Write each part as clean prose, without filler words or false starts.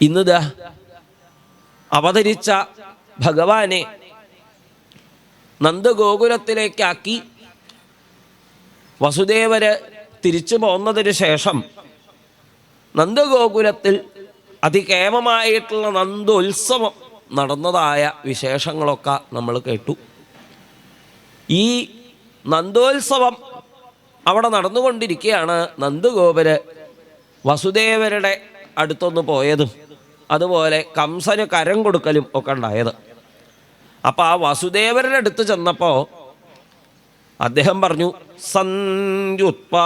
ഇന്നിതാ അവതരിച്ച ഭഗവാനെ നന്ദഗോകുലത്തിലേക്കാക്കി വസുദേവര് തിരിച്ചു പോന്നതിന് ശേഷം നന്ദഗോകുലത്തിൽ അതികേമമായിട്ടുള്ള നന്ദോത്സവം നടന്നതായ വിശേഷങ്ങളൊക്കെ നമ്മൾ കേട്ടു. ഈ നന്ദോത്സവം അവിടെ നടന്നുകൊണ്ടിരിക്കുകയാണ്. നന്ദഗോപര് വസുദേവരുടെ അടുത്തൊന്ന് പോയതും അതുപോലെ കംസന് കരം കൊടുക്കലും ഒക്കെ ഉണ്ടായത്. അപ്പം ആ വസുദേവരുടെ അടുത്ത് ചെന്നപ്പോൾ അദ്ദേഹം പറഞ്ഞു, സന്യുത്പാദാശ്ച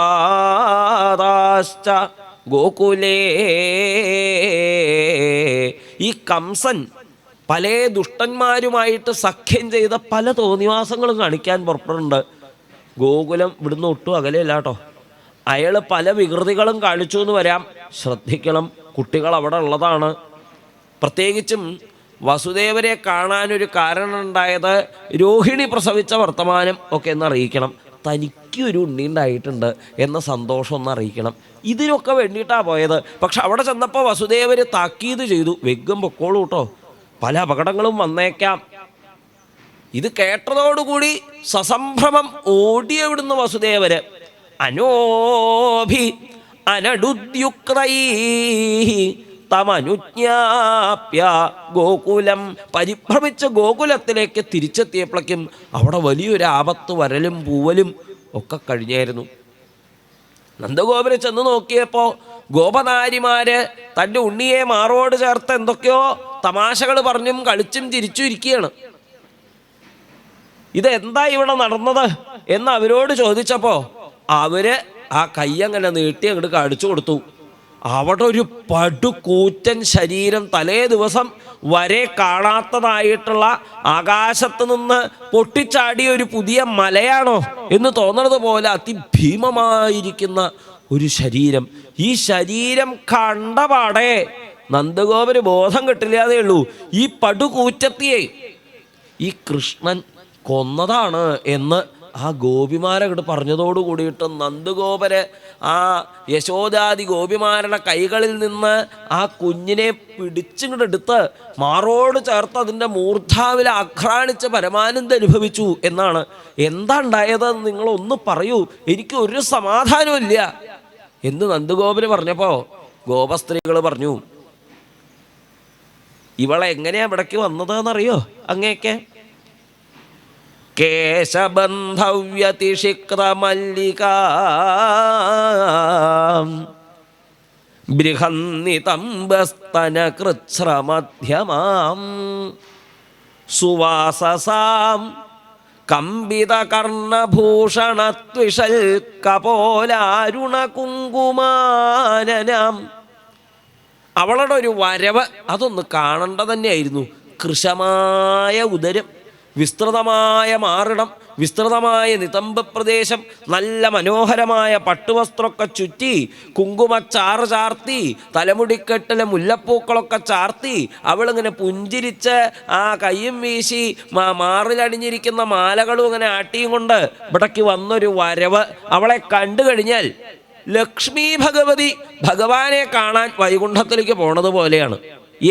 ഗോകുലേ. ഈ കംസൻ പല ദുഷ്ടന്മാരുമായിട്ട് സഖ്യം ചെയ്ത പല തോന്നിവാസങ്ങളും കാണിക്കാൻ പുറപ്പെടുന്നുണ്ട്. ഗോകുലം ഇവിടുന്ന് ഒട്ടും അകലെയല്ല കേട്ടോ. അയാൾ പല വികൃതികളും കാണിച്ചു എന്ന് വരാം. ശ്രദ്ധിക്കണം, കുട്ടികൾ അവിടെ ഉള്ളതാണ്. പ്രത്യേകിച്ചും വസുദേവരെ കാണാനൊരു കാരണം ഉണ്ടായത് രോഹിണി പ്രസവിച്ച വർത്തമാനം ഒക്കെ എന്നറിയിക്കണം. തനിക്കൊരു ഉണ്ണി ഉണ്ടായിട്ടുണ്ട് എന്ന സന്തോഷം ഒന്ന് അറിയിക്കണം. ഇതിനൊക്കെ വേണ്ടിയിട്ടാണ് പോയത്. പക്ഷെ അവിടെ ചെന്നപ്പോൾ വസുദേവർ താക്കീത് ചെയ്തു, വേഗം പൊക്കോളൂ കേട്ടോ, പല അപകടങ്ങളും വന്നേക്കാം. ഇത് കേട്ടതോടുകൂടി സസംഭ്രമം ഓടിയവിടുന്ന് വസുദേവര് അനോഭി അനടുദ്യുക്തൈ തമനുജ്ഞാപ്യ ഗോകുലം. പരിഭ്രമിച്ച ഗോകുലത്തിലേക്ക് തിരിച്ചെത്തിയപ്പോഴേക്കും അവിടെ വലിയൊരു ആപത്ത് വരലും പൂവലും ഒക്കെ കഴിഞ്ഞായിരുന്നു. നന്ദഗോപുരം ചെന്ന് നോക്കിയപ്പോൾ ഗോപനാരിമാര് തൻ്റെ ഉണ്ണിയെ മാറോട് ചേർത്ത് എന്തൊക്കെയോ തമാശകൾ പറഞ്ഞും കളിച്ചും ചിരിച്ചും ഇരിക്കുകയാണ്. ഇതെന്താ ഇവിടെ നടന്നത് എന്ന് അവരോട് ചോദിച്ചപ്പോൾ അവര് ആ കയ്യങ്ങനെ നീട്ടി അങ്ങോട്ട് കാണിച്ചു കൊടുത്തു. അവിടെ ഒരു പടുകൂറ്റൻ ശരീരം, തലേ ദിവസം വരെ കാണാത്തതായിട്ടുള്ള ആകാശത്ത് നിന്ന് പൊട്ടിച്ചാടിയ ഒരു പുതിയ മലയാണോ എന്ന് തോന്നുന്നത് പോലെ അതിഭീമമായിരിക്കുന്ന ഒരു ശരീരം. ഈ ശരീരം കണ്ടപാടെ നന്ദഗോപര് ബോധം കിട്ടില്ലാതേ ഉള്ളൂ. ഈ പടുകൂറ്റത്തിയെ ഈ കൃഷ്ണൻ കൊന്നതാണ് എന്ന് ആ ഗോപിമാരങ്ങോട്ട് പറഞ്ഞതോടു കൂടിയിട്ട് നന്ദഗോപര് ആ യശോദാദി ഗോപിമാരുടെ കൈകളിൽ നിന്ന് ആ കുഞ്ഞിനെ പിടിച്ചിങ്ങോട്ട് എടുത്ത് മാറോട് ചേർത്ത് അതിൻ്റെ മൂർധാവിൽ ആഘ്രാണിച്ച് പരമാനന്ദം അനുഭവിച്ചു എന്നാണ്. എന്താ ഉണ്ടായതെന്ന് നിങ്ങളൊന്ന് പറയൂ, എനിക്ക് ഒരു സമാധാനവും ഇല്ല എന്ന് നന്ദഗോപര് പറഞ്ഞപ്പോൾ ഗോപസ്ത്രീകൾ പറഞ്ഞു, ഇവളെ എങ്ങനെയാ ഇവിടേക്ക് വന്നതെന്നറിയോ അങ്ങേക്കെ? കേശബന്ധവ്യതിഷിക്തമല്ലികാ ബൃഹന്നിതംബസ്തനകൃച്ഛ്രമധ്യമാം സുവാസസാം കമ്പിതകർണഭൂഷണത്വിഷൽ കപോലാരുണകുങ്കുമാനനാം. അവളുടെ ഒരു വരവ് അതൊന്ന് കാണേണ്ട തന്നെയായിരുന്നു. കൃശമായ ഉദരം, വിസ്തൃതമായ മാറിടം, വിസ്തൃതമായ നിതംബ പ്രദേശം, നല്ല മനോഹരമായ പട്ടുവസ്ത്രമൊക്കെ ചുറ്റി, കുങ്കുമച്ചാറ് ചാർത്തി, തലമുടിക്കെട്ടിലെ മുല്ലപ്പൂക്കളൊക്കെ ചാർത്തി, അവളിങ്ങനെ പുഞ്ചിരിച്ച് ആ കയ്യും വീശി മാറിലണിഞ്ഞിരിക്കുന്ന മാലകളും ഇങ്ങനെ ആട്ടിയും കൊണ്ട് ഇവിടേക്ക് വന്നൊരു വരവ്. അവളെ കണ്ടു കഴിഞ്ഞാൽ ലക്ഷ്മി ഭഗവതി ഭഗവാനെ കാണാൻ വൈകുണ്ഠത്തിലേക്ക് പോണത് പോലെയാണ്.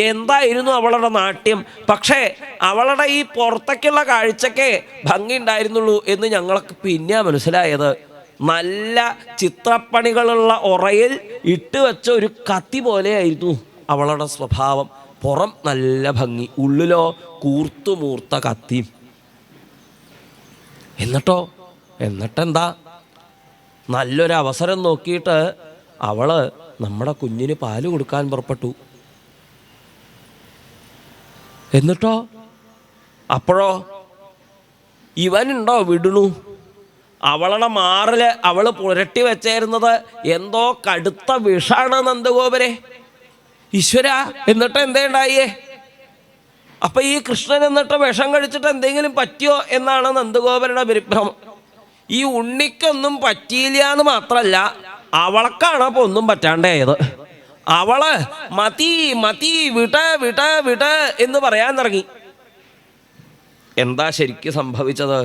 എന്തായിരുന്നു അവളുടെ നാട്യം! പക്ഷേ അവളുടെ ഈ പുറത്തേക്കുള്ള കാഴ്ചയ്ക്ക് ഭംഗി ഉണ്ടായിരുന്നുള്ളൂ എന്ന് ഞങ്ങൾക്ക് പിന്നെ മനസ്സിലായത്. നല്ല ചിത്രപ്പണികളുള്ള ഉറയിൽ ഇട്ടുവെച്ച ഒരു കത്തി പോലെയായിരുന്നു അവളുടെ സ്വഭാവം. പുറം നല്ല ഭംഗി, ഉള്ളിലോ കൂർത്തുമൂർത്ത കത്തിയും. എന്നിട്ടെന്താ, നല്ലൊരവസരം നോക്കിയിട്ട് അവള് നമ്മുടെ കുഞ്ഞിന് പാല് കൊടുക്കാൻ പുറപ്പെട്ടു. അപ്പോഴോ ഇവനുണ്ടോ വിടണു. അവളുടെ മാറില് അവള് പുരട്ടി വെച്ചായിരുന്നത് എന്തോ കടുത്ത വിഷാണ് നന്ദഗോപരെ. ഈശ്വര, എന്നിട്ട് എന്തേ ഉണ്ടായേ? അപ്പൊ ഈ കൃഷ്ണൻ എന്നിട്ട് വിഷം കഴിച്ചിട്ട് എന്തെങ്കിലും പറ്റിയോ എന്നാണ് നന്ദഗോപരുടെ പരിഭ്രമം. ഈ ഉണ്ണിക്കൊന്നും പറ്റിയില്ല എന്ന് മാത്രമല്ല, അവൾക്കാണ് അപ്പൊ ഒന്നും പറ്റാണ്ടായത്. അവള് മതി മതി വിട വിട വിട എന്ന് പറയാൻ തുടങ്ങി. എന്താ ശരിക്കും സംഭവിച്ചത്?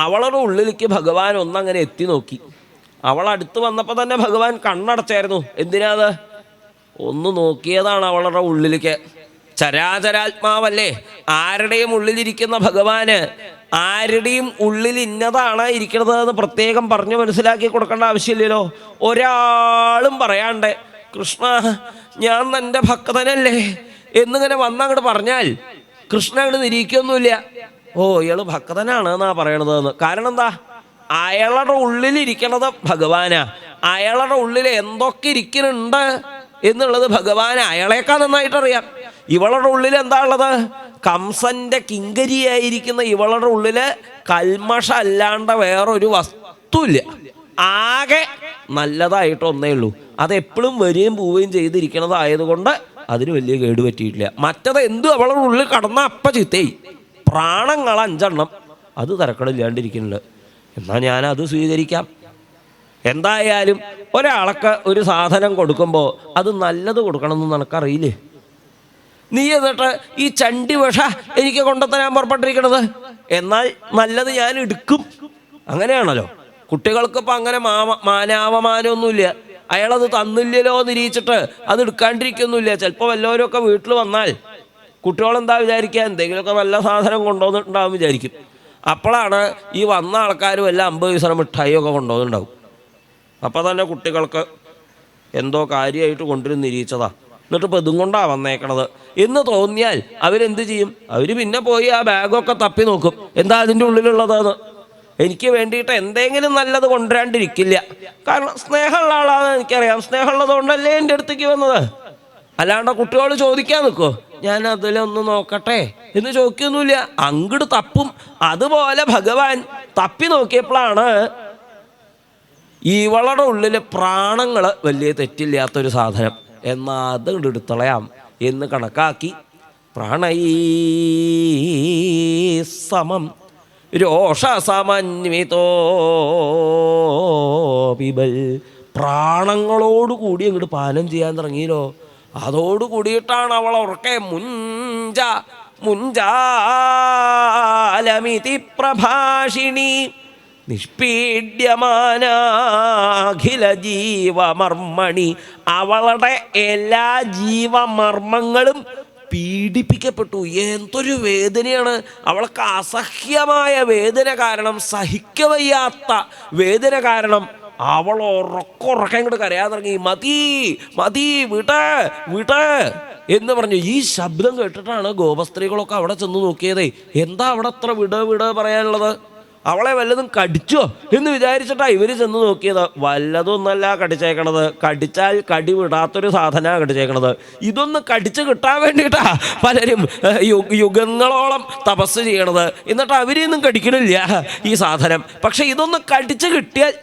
അവളുടെ ഉള്ളിലേക്ക് ഭഗവാൻ ഒന്നങ്ങനെ എത്തി നോക്കി. അവൾ അടുത്ത് വന്നപ്പോൾ തന്നെ ഭഗവാൻ കണ്ണടച്ചായിരുന്നു. എന്തിനാത്? ഒന്ന് നോക്കിയതാണ് അവളുടെ ഉള്ളിലേക്ക്. ചരാചരാത്മാവല്ലേ, ആരുടെയും ഉള്ളിലിരിക്കുന്ന ഭഗവാന് ആരുടെയും ഉള്ളിൽ ഇന്നതാണ് ഇരിക്കുന്നത് എന്ന് പ്രത്യേകം പറഞ്ഞു മനസ്സിലാക്കി കൊടുക്കേണ്ട ആവശ്യമില്ലല്ലോ. ഒരാളും പറയാണ്ട് കൃഷ്ണ ഞാൻ നിൻ്റെ ഭക്തനല്ലേ എന്നിങ്ങനെ വന്നങ്ങോട്ട് പറഞ്ഞാൽ കൃഷ്ണ അങ്ങോട്ട് നിരീക്കൊന്നുമില്ല. ഓ ഇയാൾ ഭക്തനാണ് എന്നാ പറയണതെന്ന്. കാരണം എന്താ? അയാളുടെ ഉള്ളിലിരിക്കണത് ഭഗവാനാ. അയാളുടെ ഉള്ളിൽ എന്തൊക്കെ ഇരിക്കുന്നുണ്ട് എന്നുള്ളത് ഭഗവാന് അയാളേക്കാൾ നന്നായിട്ടറിയാം. ഇവളുടെ ഉള്ളിൽ എന്താ ഉള്ളത്? കംസന്റെ കിങ്കരിയായിരിക്കുന്ന ഇവളുടെ ഉള്ളില് കൽമഷ അല്ലാണ്ട് വേറൊരു വസ്തുവില്ല. ആകെ നല്ലതായിട്ട് ഒന്നേ ഉള്ളൂ. അതെപ്പോഴും വരികയും പോവുകയും ചെയ്തിരിക്കണതായതുകൊണ്ട് അതിന് വലിയ കേട് പറ്റിയിട്ടില്ല. മറ്റത് എന്തു അവളുടെ ഉള്ളിൽ കടന്ന അപ്പ ചിത്തേ പ്രാണങ്ങൾ 5 അത് തരക്കടില്ലാണ്ടിരിക്കുന്നുണ്ട്. എന്നാൽ ഞാനത് സ്വീകരിക്കാം. എന്തായാലും ഒരാൾക്ക് ഒരു സാധനം കൊടുക്കുമ്പോൾ അത് നല്ലത് കൊടുക്കണമെന്ന് നിനക്കറിയില്ലേ? നീ എന്നിട്ട് ഈ ചണ്ടി വിഷ എനിക്ക് കൊണ്ടുത്തരാൻ പുറപ്പെട്ടിരിക്കണത്, എന്നാൽ നല്ലത് ഞാൻ എടുക്കും. അങ്ങനെയാണല്ലോ. കുട്ടികൾക്കിപ്പോൾ അങ്ങനെ മാനാവമാനമൊന്നുമില്ല. അയാളത് തന്നില്ലല്ലോ നിരീച്ചിട്ട് അത് എടുക്കാണ്ടിരിക്കൊന്നുമില്ല. ചിലപ്പോൾ വല്ലവരൊക്കെ വീട്ടിൽ വന്നാൽ കുട്ടികളെന്താ വിചാരിക്കുക? എന്തെങ്കിലുമൊക്കെ നല്ല സാധനം കൊണ്ടുവന്നിട്ടുണ്ടാവും വിചാരിക്കും. അപ്പോഴാണ് ഈ വന്ന ആൾക്കാർ വല്ല 50 പൈസ മിഠായിയൊക്കെ കൊണ്ടുവന്നിട്ടുണ്ടാവും. അപ്പോൾ തന്നെ കുട്ടികൾക്ക് എന്തോ കാര്യമായിട്ട് കൊണ്ടുവരും നിരീച്ചതാ, എന്നിട്ട് ഇപ്പോൾ ഇതും കൊണ്ടാണ് വന്നേക്കണത് എന്ന് തോന്നിയാൽ അവരെന്ത് ചെയ്യും? അവർ പിന്നെ പോയി ആ ബാഗൊക്കെ തപ്പി നോക്കും, എന്താ അതിൻ്റെ ഉള്ളിലുള്ളതെന്ന്. എനിക്ക് വേണ്ടിയിട്ട് എന്തെങ്കിലും നല്ലത് കൊണ്ടുവരാണ്ടിരിക്കില്ല. കാരണം സ്നേഹമുള്ള ആളാണെന്ന് എനിക്കറിയാം. സ്നേഹമുള്ളത് കൊണ്ടല്ലേ എൻ്റെ അടുത്തേക്ക് വന്നത്. അല്ലാണ്ട് കുട്ടികൾ ചോദിക്കാൻ നിൽക്കുമോ ഞാൻ അതിലൊന്ന് നോക്കട്ടെ എന്ന് ചോദിക്കൊന്നുമില്ല, അങ്ങോട്ട് തപ്പും. അതുപോലെ ഭഗവാൻ തപ്പി നോക്കിയപ്പോഴാണ് ഇവളുടെ ഉള്ളിൽ പ്രാണങ്ങൾ വലിയ തെറ്റില്ലാത്തൊരു സാധനം, എന്നാൽ അത് എടുത്തളയാം എന്ന് കണക്കാക്കി പ്രാണൈ സമം രോഷസമന്വിതോ പിബൽ, പ്രാണങ്ങളോടുകൂടി അങ്ങോട്ട് പാനം ചെയ്യാൻ തുടങ്ങിയല്ലോ. അതോട് കൂടിയിട്ടാണ് അവൾ ഉറക്കെ മുഞ്ചാലമിതി പ്രഭാഷിണി നിഷ്പീഡ്യമാനാഖില ജീവമർമ്മണി, അവളുടെ എല്ലാ ജീവമർമ്മങ്ങളും പീഡിപ്പിക്കപ്പെട്ടു. എന്തൊരു വേദനയാണ്! അവൾക്ക് അസഹ്യമായ വേദന കാരണം, സഹിക്കവയ്യാത്ത വേദന കാരണം അവൾ ഉറക്കം ഇങ്ങോട്ട് കരയാൻ തുടങ്ങി. മതി മതി, വിട് വിട് എന്ന് പറഞ്ഞു. ഈ ശബ്ദം കേട്ടിട്ടാണ് ഗോപസ്ത്രീകളൊക്കെ അവിടെ ചെന്ന് നോക്കിയതേ. എന്താ അവിടെ അത്ര വിട് വിട് പറയാനുള്ളത്? അവളെ വല്ലതും കടിച്ചോ എന്ന് വിചാരിച്ചിട്ടാണ് ഇവർ ചെന്ന് നോക്കിയത്. വല്ലതൊന്നല്ല കടിച്ചേക്കണത്, കടിച്ചാൽ കടി വിടാത്തൊരു സാധനമാണ് കടിച്ചേക്കണത്. ഇതൊന്ന് കടിച്ച് കിട്ടാൻ വേണ്ടിയിട്ടാ പലരും യുഗങ്ങളോളം തപസ് ചെയ്യണത്. എന്നിട്ട് അവരെയൊന്നും കടിക്കണില്ല ഈ സാധനം. പക്ഷെ ഇതൊന്ന് കടിച്ച് കിട്ടിയാൽ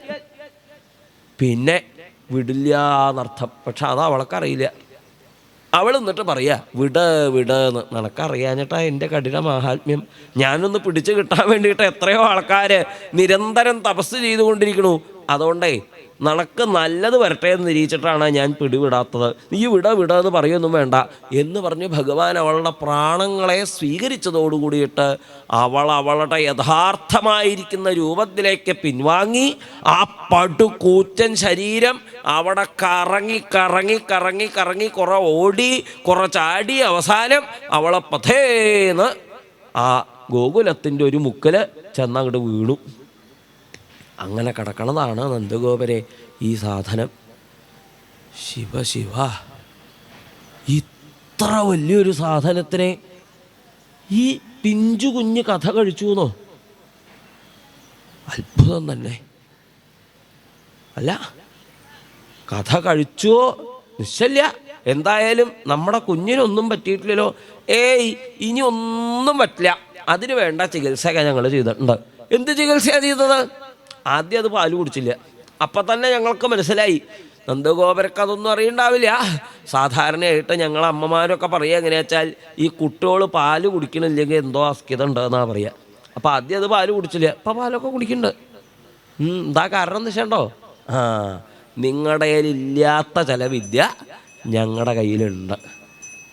പിന്നെ വിടില്ല എന്നർത്ഥം. പക്ഷെ അത് അവൾക്കറിയില്ല. അവൾ എന്നിട്ട് പറയാ വിട് വിട് എന്ന്. നിനക്കറിയാഞ്ഞിട്ടാ എൻ്റെ കഠിന മാഹാത്മ്യം. ഞാനൊന്ന് പിടിച്ചു കിട്ടാൻ വേണ്ടിയിട്ട് എത്രയോ ആൾക്കാർ നിരന്തരം തപസ് ചെയ്തുകൊണ്ടിരിക്കണു. അതുകൊണ്ടേ നിനക്ക് നല്ലത് വരട്ടെ എന്ന് നിരീച്ചിട്ടാണ് ഞാൻ പിടിവിടാത്തത്. നീ വിട വിട എന്ന് പറയൊന്നും വേണ്ട എന്ന് പറഞ്ഞ് ഭഗവാൻ അവളുടെ പ്രാണങ്ങളെ സ്വീകരിച്ചതോടുകൂടിയിട്ട് അവളുടെ യഥാർത്ഥമായിരിക്കുന്ന രൂപത്തിലേക്ക് പിൻവാങ്ങി ആ പടുകൂറ്റൻ ശരീരം അവിടെ കറങ്ങി കറങ്ങി കറങ്ങി കറങ്ങി കുറെ ഓടി കുറെ ചാടി അവസാനം അവളെ പഥേന്ന് ആ ഗോകുലത്തിൻ്റെ ഒരു മുക്കൽ ചെന്നങ്ങോട്ട് വീണു. അങ്ങനെ കിടക്കണതാണ് നന്ദഗോപരെ ഈ സാധനം. ശിവ ശിവ, ഇത്ര വലിയൊരു സാധനത്തിനെ ഈ പിഞ്ചു കുഞ്ഞ് കഥ കഴിച്ചു എന്നോ? അത്ഭുതം തന്നെ അല്ല? കഥ കഴിച്ചുവോ നിശ്ചല്ല. എന്തായാലും നമ്മുടെ കുഞ്ഞിനൊന്നും പറ്റിയിട്ടില്ലല്ലോ. ഏയ് ഇനി ഒന്നും പറ്റില്ല. അതിന് വേണ്ട ചികിത്സയൊക്കെ ഞങ്ങൾ ചെയ്തിട്ടുണ്ട്. എന്ത് ചികിത്സയാണ് ചെയ്തത്? ആദ്യം അത് പാല് കുടിച്ചില്ല. അപ്പം തന്നെ ഞങ്ങൾക്ക് മനസ്സിലായി നന്ദഗോപരക്ക് അതൊന്നും അറിയണ്ടാവില്ല. സാധാരണയായിട്ട് ഞങ്ങൾ അമ്മമാരൊക്കെ പറയുക എങ്ങനെയാ വെച്ചാൽ ഈ കുട്ടികൾ പാല് കുടിക്കണില്ലെങ്കിൽ എന്തോ അസ്കിത ഉണ്ടെന്നാണ് പറയുക. അപ്പം ആദ്യം അത് പാല് കുടിച്ചില്ല, അപ്പം പാലൊക്കെ കുടിക്കുന്നുണ്ട്. എന്താ കാരണം എന്ന് വെച്ചിട്ടുണ്ടോ? നിങ്ങളുടെ കയ്യിലില്ലാത്ത ചില വിദ്യ ഞങ്ങളുടെ കയ്യിലുണ്ട്.